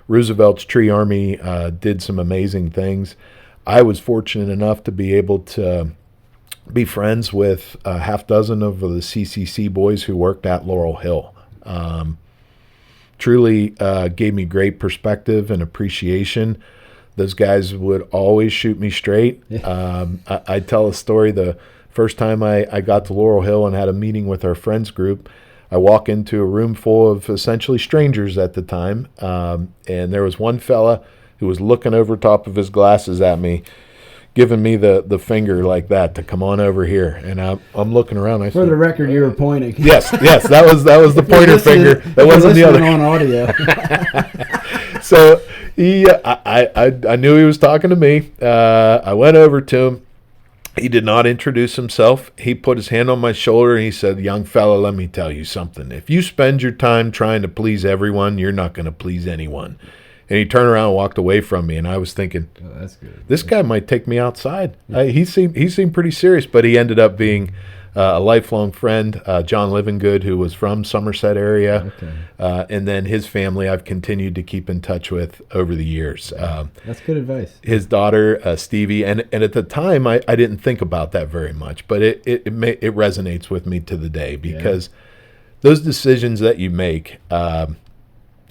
Roosevelt's Tree Army did some amazing things. I was fortunate enough to be able to be friends with a half dozen of the CCC boys who worked at Laurel Hill. Truly gave me great perspective and appreciation. Those guys would always shoot me straight. I tell a story. The first time I got to Laurel Hill and had a meeting with our friends group, I walk into a room full of essentially strangers at the time, and there was one fella who was looking over top of his glasses at me, giving me the finger like that to come on over here. And I'm looking around. For the record, you were pointing. Yes, that was the pointer finger. That wasn't the other. On audio. So I knew he was talking to me. I went over to him. He did not introduce himself. He put his hand on my shoulder and he said, "Young fella, let me tell you something. If you spend your time trying to please everyone, you're not going to please anyone." And he turned around and walked away from me, and I was thinking, oh, that's good. This guy might take me outside. He seemed pretty serious, but he ended up being a lifelong friend, John Livingood, who was from Somerset area. Okay. And then his family I've continued to keep in touch with over the years. That's good advice. His daughter, Stevie, and at the time I didn't think about that very much, but it resonates with me to the day because those decisions that you make,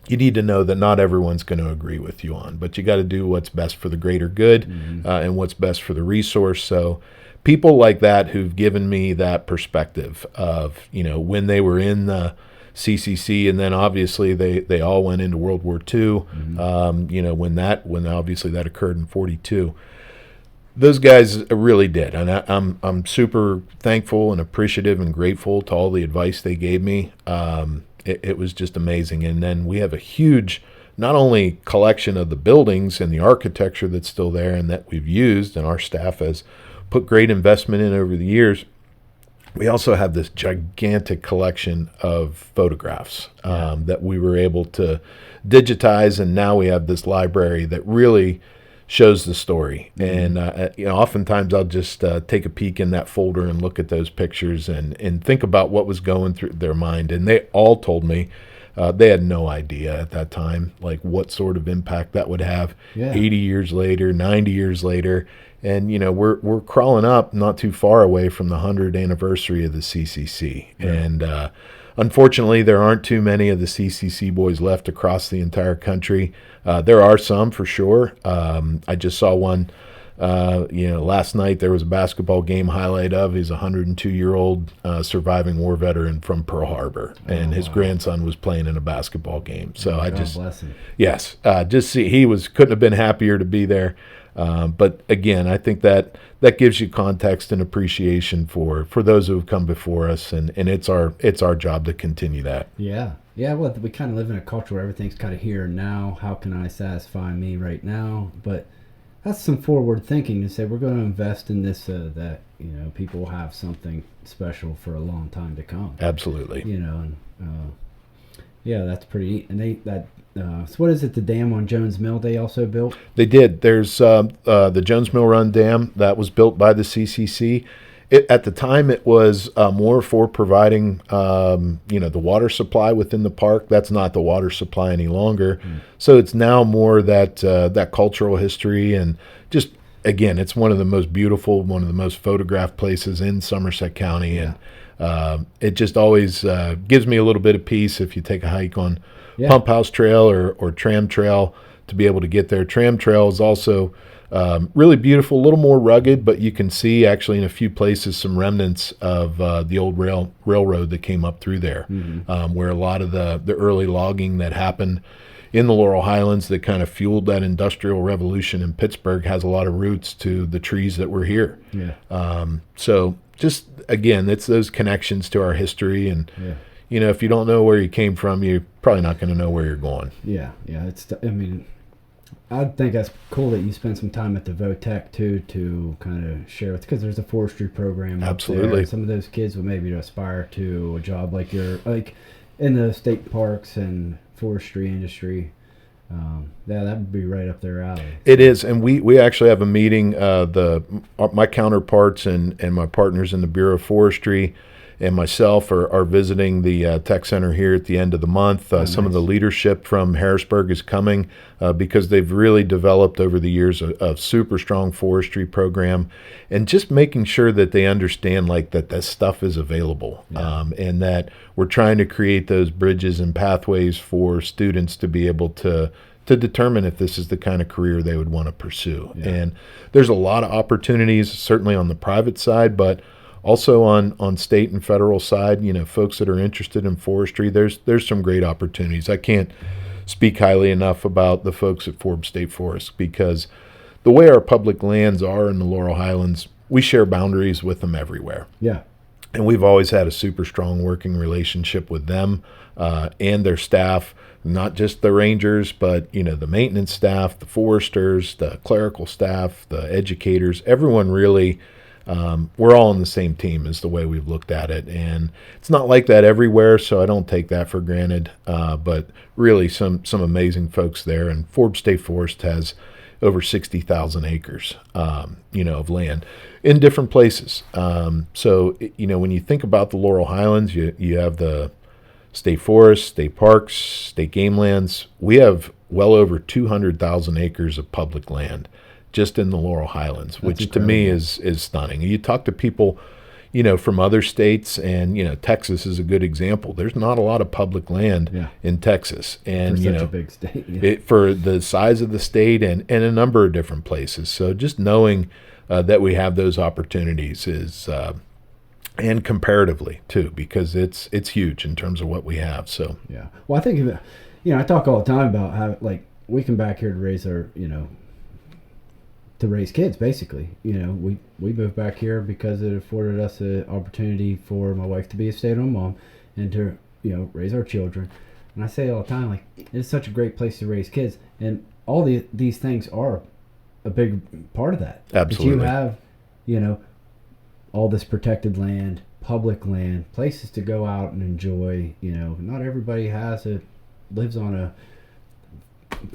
you need to know that not everyone's going to agree with you on, but you got to do what's best for the greater good and what's best for the resource. So people like that who've given me that perspective of, when they were in the CCC, and then obviously they all went into World War II, when obviously that occurred in 42. Those guys really did, and I'm super thankful and appreciative and grateful to all the advice they gave me. It was just amazing. And then we have a huge, not only collection of the buildings and the architecture that's still there and that we've used and our staff has put great investment in over the years, we also have this gigantic collection of photographs that we were able to digitize, and now we have this library that really shows the story. And oftentimes I'll just take a peek in that folder and look at those pictures and think about what was going through their mind. And they all told me they had no idea at that time, like what sort of impact that would have 80 years later, 90 years later. And, we're crawling up not too far away from the 100th anniversary of the CCC. Yeah. And unfortunately, there aren't too many of the CCC boys left across the entire country. There are some for sure. I just saw one, last night there was a basketball game highlight of. He's a 102-year-old surviving war veteran from Pearl Harbor, and his grandson was playing in a basketball game. So God bless him. Yes, just see, couldn't have been happier to be there. But again, I think that gives you context and appreciation for those who have come before us, and it's our job to continue that. Yeah. Well, we kind of live in a culture where everything's kind of here and now. How can I satisfy me right now? But that's some forward thinking to say we're going to invest in this so that people will have something special for a long time to come. Absolutely. That's pretty. And so what is it? The dam on Jones Mill they also built? They did. There's the Jones Mill Run Dam that was built by the CCC. At the time, it was more for providing, the water supply within the park. That's not the water supply any longer. So it's now more that cultural history, and just, again, it's one of the most beautiful, one of the most photographed places in Somerset County. And it just always gives me a little bit of peace if you take a hike on Pump House Trail or Tram Trail to be able to get there. Tram Trail is also really beautiful, a little more rugged, but you can see actually in a few places some remnants of the old railroad that came up through there, where a lot of the early logging that happened in the Laurel Highlands that kind of fueled that industrial revolution in Pittsburgh has a lot of roots to the trees that were here. So just, again, it's those connections to our history, and if you don't know where you came from, you're probably not going to know where you're going. I think that's cool that you spend some time at the VOTEC too to kind of share with, because there's a forestry program. Absolutely. Up there. Some of those kids would maybe aspire to a job like in the state parks and forestry industry. That would be right up their alley. It is, and we actually have a meeting. My counterparts and my partners in the Bureau of Forestry and myself are visiting the tech center here at the end of the month. Some of the leadership from Harrisburg is coming because they've really developed over the years a super strong forestry program, and just making sure that they understand that this stuff is available, and that we're trying to create those bridges and pathways for students to be able to determine if this is the kind of career they would want to pursue. And there's a lot of opportunities, certainly on the private side, but also on state and federal side, folks that are interested in forestry, there's some great opportunities. I can't speak highly enough about the folks at Forbes State Forest, because the way our public lands are in the Laurel Highlands, we share boundaries with them everywhere. And we've always had a super strong working relationship with them and their staff, not just the rangers, but the maintenance staff, the foresters, the clerical staff, the educators. Everyone really we're all on the same team is the way we've looked at it. And it's not like that everywhere, so I don't take that for granted. But really some amazing folks there. And Forbes State Forest has over 60,000 acres, of land in different places. So, when you think about the Laurel Highlands, you have the state forests, state parks, state game lands. We have well over 200,000 acres of public land just in the Laurel Highlands, That's which incredible. to me is stunning. You talk to people, from other states, and, Texas is a good example. There's not a lot of public land in Texas. And, For such a big state. for the size of the state and a number of different places. So just knowing that we have those opportunities is, and comparatively too, because it's huge in terms of what we have. So Yeah. Well, I think, I talk all the time about how, we come back here to raise our, to raise kids, basically. We moved back here because it afforded us an opportunity for my wife to be a stay-at-home mom and to, raise our children. And I say all the time, it's such a great place to raise kids. And all these things are a big part of that. Absolutely. But you have, all this protected land, public land, places to go out and enjoy. Not everybody lives on a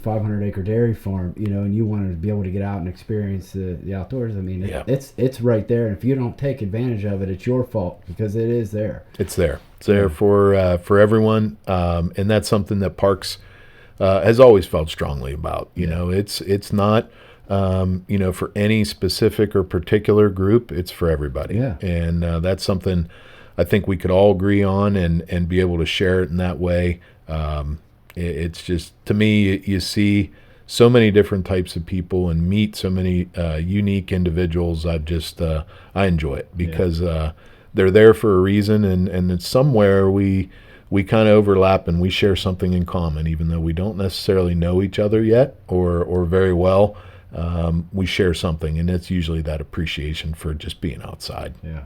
500-acre dairy farm, and you want to be able to get out and experience the outdoors. I mean, it's right there. And if you don't take advantage of it, it's your fault, because it is there. It's there. It's there for everyone, and that's something that Parks has always felt strongly about. It's not for any specific or particular group. It's for everybody. Yeah. And that's something I think we could all agree on and be able to share it in that way. It's just, to me, you see so many different types of people and meet so many unique individuals. I enjoy it because they're there for a reason, and it's somewhere we kind of overlap and we share something in common, even though we don't necessarily know each other yet or very well. We share something, and it's usually that appreciation for just being outside. Yeah.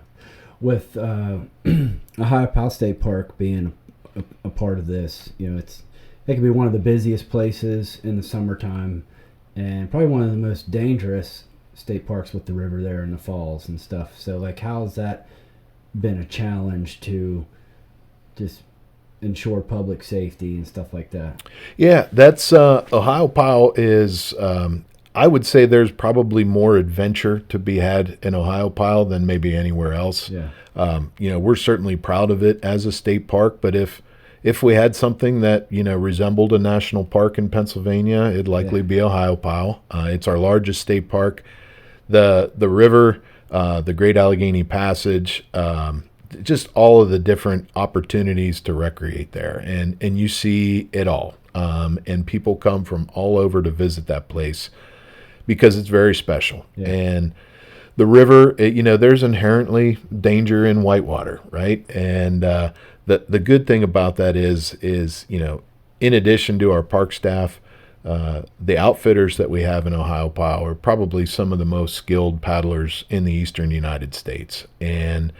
With Ohio Powell State Park being a part of this, it can be one of the busiest places in the summertime, and probably one of the most dangerous state parks with the river there in the falls and stuff. So, how's that been a challenge to just ensure public safety and stuff like that? Yeah, that's Ohio Powell is. I would say there's probably more adventure to be had in Ohio Powell than maybe anywhere else. Yeah. We're certainly proud of it as a state park, but if we had something that resembled a national park in Pennsylvania, it'd likely be Ohio Powell. It's our largest state park. The river, the Great Allegheny Passage, just all of the different opportunities to recreate there, and you see it all. And people come from all over to visit that place because it's very special. Yeah. And the river, there's inherently danger in whitewater, right? And the good thing about that is in addition to our park staff, the outfitters that we have in Ohio Powell are probably some of the most skilled paddlers in the eastern United States. And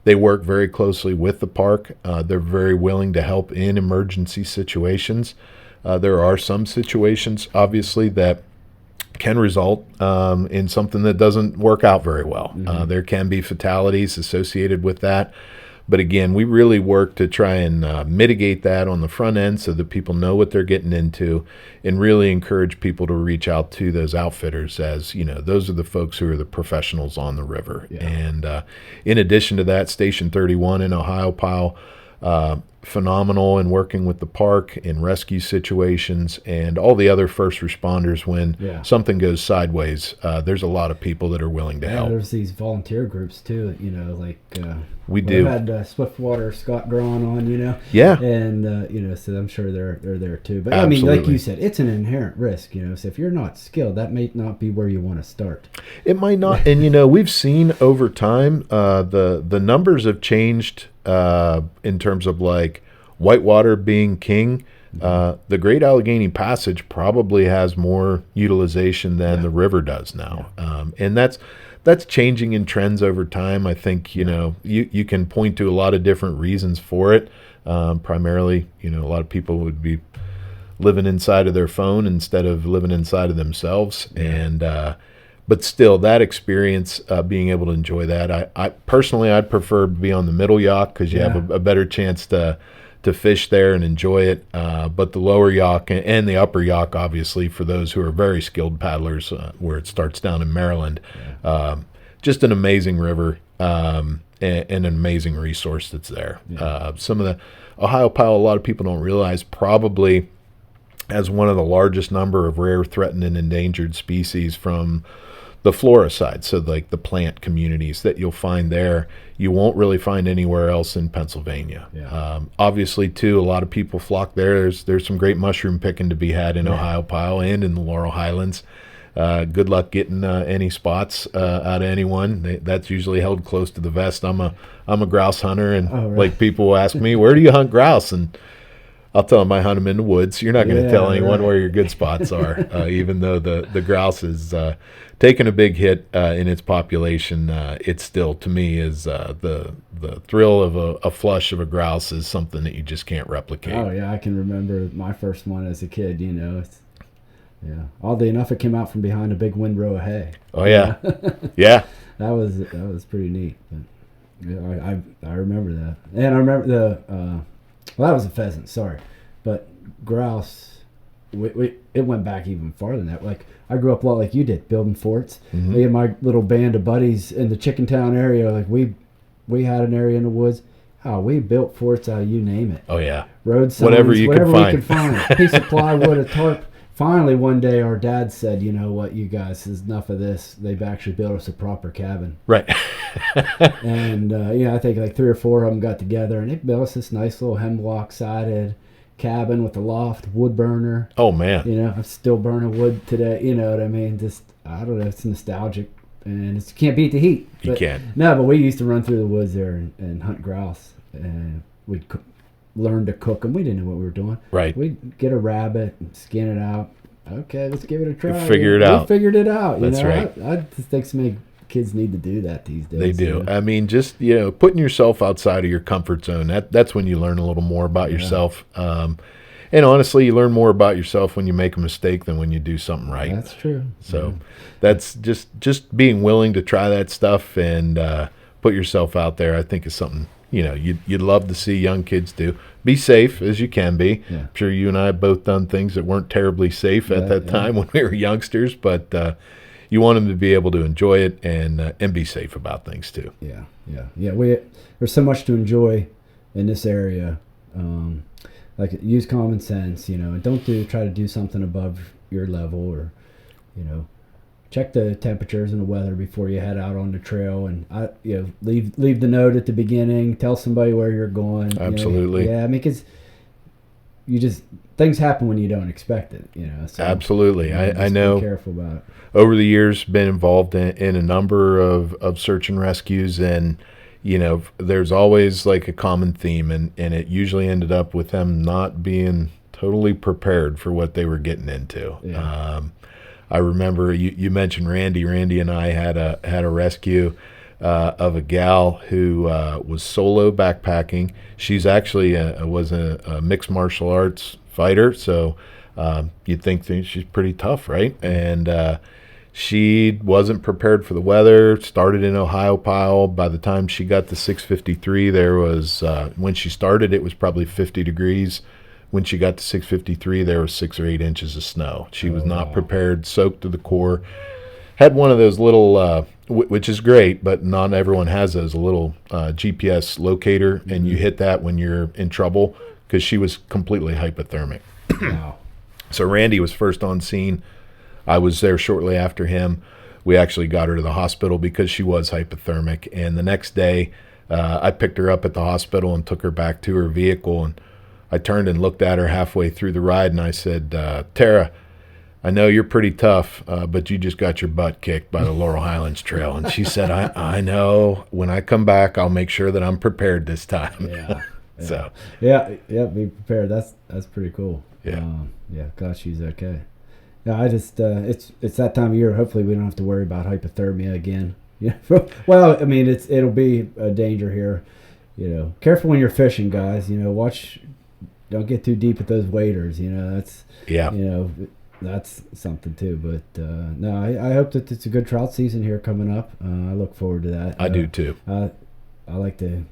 they work very closely with the park. They're very willing to help in emergency situations. There are some situations, obviously, that can result in something that doesn't work out very well. Mm-hmm. There can be fatalities associated with that. But again, we really work to try and mitigate that on the front end so that people know what they're getting into, and really encourage people to reach out to those outfitters, as those are the folks who are the professionals on the river. Yeah. And in addition to that, Station 31 in Ohio Powell, phenomenal in working with the park in rescue situations, and all the other first responders when something goes sideways. There's a lot of people that are willing to help. There's these volunteer groups too, we do. We had Swiftwater Scott Grawn on, Yeah. And so I'm sure they're there too. But Absolutely. I mean, like you said, it's an inherent risk. So if you're not skilled, that may not be where you want to start. It might not, and we've seen over time the numbers have changed in terms of whitewater being king. The Great Allegheny Passage probably has more utilization than the river does now, and that's changing in trends over time. I think you can point to a lot of different reasons for it. Primarily, a lot of people would be living inside of their phone instead of living inside of themselves, and But still, that experience, being able to enjoy that, I personally, I'd prefer to be on the middle yoke because you have a better chance to fish there and enjoy it. But the lower yoke and the upper yoke, obviously, for those who are very skilled paddlers, where it starts down in Maryland, just an amazing river, and an amazing resource that's there. Some of the Ohio Pile, a lot of people don't realize, probably has one of the largest number of rare, threatened, and endangered species from the flora side. So like the plant communities that you'll find there, you won't really find anywhere else in Pennsylvania. Obviously, too, a lot of people flock there. There's some great mushroom picking to be had in Ohio Pile and in the Laurel Highlands. Good luck getting any spots out of anyone. That's usually held close to the vest. I'm a grouse hunter, and like people will ask me, where do you hunt grouse? And I'll tell them I hunt them in the woods. You're not going to tell anyone where your good spots are, even though the grouse is taking a big hit in its population. It still, to me, is the thrill of a flush of a grouse is something that you just can't replicate. Oh, yeah, I can remember my first one as a kid, Oddly enough, it came out from behind a big windrow of hay. Oh, yeah. Yeah. That was pretty neat. But, I remember that. And I remember that was a pheasant, sorry. But grouse, it went back even farther than that. Like, I grew up a lot like you did, building forts. Mm-hmm. Me and my little band of buddies in the Chickentown area, like we had an area in the woods. Oh, we built forts out of you name it. Oh, yeah. Road signs, whatever we could find. A piece of plywood, a tarp. Finally, one day, our dad said, "You know what, you guys, is enough of this. They've actually built us a proper cabin." Right. And, I think like 3 or 4 of them got together, and they built us this nice little hemlock-sided cabin with a loft, wood burner. Oh, man. I'm still burning wood today. You know what I mean? Just, I don't know, it's nostalgic, and you can't beat the heat. You can't. No, but we used to run through the woods there and hunt grouse, and we'd learn to cook them. We didn't know what we were doing. Right. We'd get a rabbit and skin it out. Okay, let's give it a try. We figured it out. That's right. I just think so many kids need to do that these days. They do. I mean, just putting yourself outside of your comfort zone. That's when you learn a little more about yourself. And honestly, you learn more about yourself when you make a mistake than when you do something right. That's true. So that's just being willing to try that stuff and put yourself out there. I think is something you'd love to see young kids do. Be safe as you can be. Yeah. I'm sure you and I have both done things that weren't terribly safe at that time when we were youngsters, but you want them to be able to enjoy it and be safe about things too. Yeah. There's so much to enjoy in this area. Like, use common sense, and don't try to do something above your level, or check the temperatures and the weather before you head out on the trail, and leave the note at the beginning. Tell somebody where you're going. Absolutely. Yeah, I mean, because things happen when you don't expect it. So, absolutely. I know. Be careful about it. Over the years, been involved in a number of search and rescues, and there's always like a common theme, and it usually ended up with them not being totally prepared for what they were getting into. Yeah. I remember you mentioned Randy. Randy and I had a rescue of a gal who was solo backpacking. She's actually was a mixed martial arts fighter, so you'd think she's pretty tough, right? And she wasn't prepared for the weather. Started in Ohio Pile. By the time she got to 653, there was when she started, it was probably 50 degrees. When she got to 653, there was 6 or 8 inches of snow. She was not prepared, soaked to the core. Had one of those little, which is great, but not everyone has those, a little GPS locator, and you hit that when you're in trouble, because she was completely hypothermic. Wow. So Randy was first on scene. I was there shortly after him. We actually got her to the hospital because she was hypothermic, and the next day I picked her up at the hospital and took her back to her vehicle, and I turned and looked at her halfway through the ride, and I said, Tara, I know you're pretty tough, but you just got your butt kicked by the Laurel Highlands Trail. And she said, I know. When I come back, I'll make sure that I'm prepared this time. Yeah. So. Yeah, be prepared. That's pretty cool. Yeah. Glad she's okay. Yeah, I just it's that time of year. Hopefully, we don't have to worry about hypothermia again. Yeah. Well, I mean, it'll be a danger here. Careful when you're fishing, guys. Watch. Don't get too deep with those waders. That's. Yeah. that's something too. But no, I hope that it's a good trout season here coming up. I look forward to that. I do too. I like to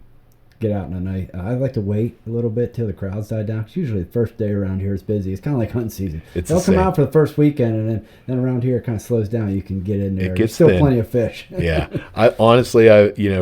get out in the night. I like to wait a little bit till the crowds die down. 'Cause usually the first day around here is busy. It's kind of like hunting season. They'll come out for the first weekend, and then around here it kind of slows down. You can get in there. It gets There's still thin. plenty of fish. Yeah. I honestly,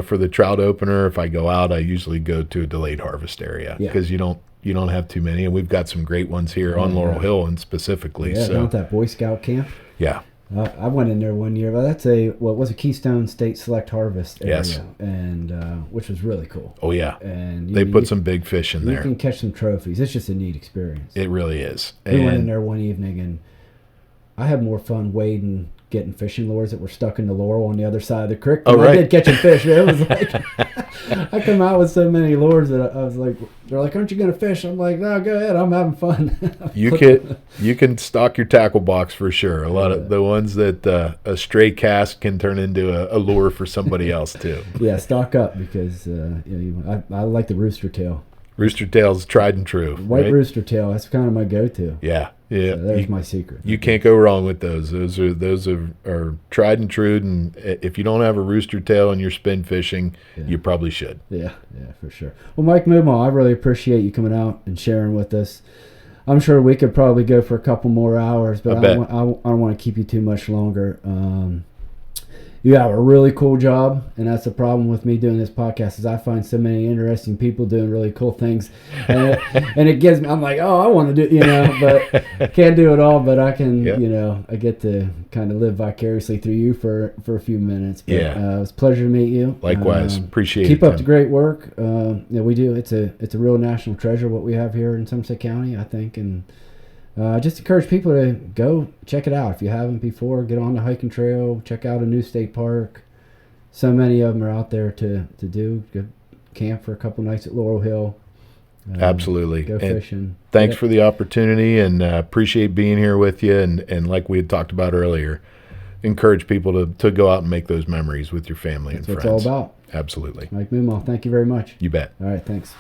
for the trout opener, if I go out, I usually go to a delayed harvest area because you don't have too many, and we've got some great ones here on Laurel Hill and specifically. Yeah, down at that Boy Scout camp. Yeah. I went in there one year, but that's it was a Keystone State Select Harvest area, and which was really cool. Oh yeah, and they put some big fish in there. You can catch some trophies. It's just a neat experience. It really is. We went in there one evening, and I had more fun wading, getting fishing lures that were stuck in the laurel on the other side of the creek. Oh, right. I did catching fish. It was like I come out with so many lures that I was like, they're like, "Aren't you going to fish?" I'm like, "No, go ahead. I'm having fun." You can stock your tackle box for sure. A lot of the ones that a stray cast can turn into a lure for somebody else too. Yeah, stock up because I like the rooster tail. Rooster tail's tried and true. White right? rooster tail. That's kind of my go-to. Yeah. So there's my secret. You can't go wrong with those. Those are tried and true. And if you don't have a rooster tail and you're spin fishing, you probably should. Yeah, for sure. Well, Mike Mumau, I really appreciate you coming out and sharing with us. I'm sure we could probably go for a couple more hours, but I don't want to keep you too much longer. You have a really cool job, and that's the problem with me doing this podcast is I find so many interesting people doing really cool things, and it gives me, I'm like, oh, I want to do, but can't do it all, but I can, I get to kind of live vicariously through you for a few minutes. But, it was a pleasure to meet you. Likewise, appreciate it. Keep up the great work. We do. It's a real national treasure what we have here in Somerset County, I think, and just encourage people to go check it out. If you haven't before, get on the hiking trail, check out a new state park. So many of them are out there to do. Go camp for a couple nights at Laurel Hill. Absolutely. Go fishing. Thanks for the opportunity, and appreciate being here with you. And like we had talked about earlier, encourage people to go out and make those memories with your family and friends. That's what it's all about. Absolutely. Mike Mumau, thank you very much. You bet. All right, thanks.